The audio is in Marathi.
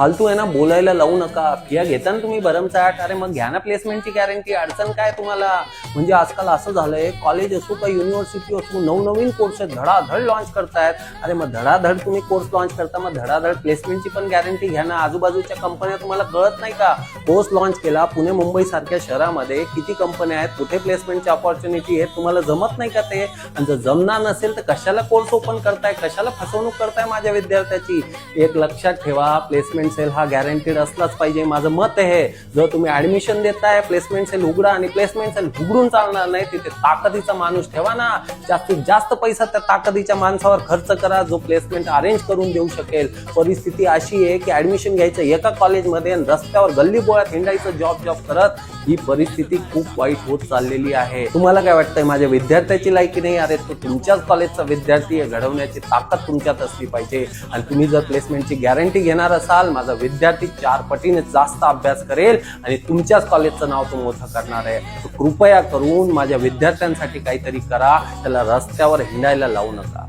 फालतू आहे ना बोलायला लावू नका. फिया घेता ना तुम्ही भरमसाठ, अरे मग घ्या ना प्लेसमेंटची गॅरंटी. अडचण काय तुम्हाला? म्हणजे आजकाल असं झालंय, कॉलेज असो का युनिव्हर्सिटी असो, नवनवीन कोर्स धडाधड लॉन्च करतायत. अरे मग धडाधड तुम्ही कोर्स लॉन्च करता, मग धडाधड प्लेसमेंटची पण गॅरंटी घ्या ना. आजूबाजूच्या कंपन्या तुम्हाला कळत नाही का? कोर्स लॉन्च केला, पुणे मुंबई सारख्या शहरामध्ये किती कंपन्या आहेत, कुठे प्लेसमेंटची ऑपॉर्च्युनिटी आहे, तुम्हाला जमत नाही का ते? आणि जर जमणार नसेल तर कशाला कोर्स ओपन करताय, कशाला फसवणूक करताय माझ्या विद्यार्थ्याची? एक लक्षात ठेवा, प्लेसमेंट सेल हा गॅरंटीड असलाच पाहिजे, माझं मत आहे. जर तुम्ही ऍडमिशन देताय, प्लेसमेंट सेल उघडा, आणि प्लेसमेंट सेल उघडून चालणार नाही, तिथे ताकदीचा माणूस ठेवा ना. जास्तीत जास्त पैसा त्या ताकदीच्या माणसावर खर्च करा, जो प्लेसमेंट अरेंज करून देऊ शकेल. परिस्थिती अशी आहे की ऍडमिशन घ्यायचं एका कॉलेजमध्ये आणि रस्त्यावर गल्लीबोळात हिंडायचं जॉब करत, ही परिस्थिती खूप वाईट होत चाललेली आहे. तुम्हाला काय वाटतंय, माझ्या विद्यार्थ्याची लायकी नाही? अरे तो तुमच्याच कॉलेजचा विद्यार्थी आहे, घडवण्याची ताकद तुमच्यात असली पाहिजे. आणि तुम्ही जर प्लेसमेंटची गॅरंटी घेणार असाल, माझा विद्यार्थी 4 पटीने जास्त अभ्यास करेल आणि तुमच्याच कॉलेजचं नाव तो मोठं करणार आहे. कृपया करून माझ्या विद्यार्थ्यांसाठी काहीतरी करा, त्याला रस्त्यावर हिंडायला लावू नका.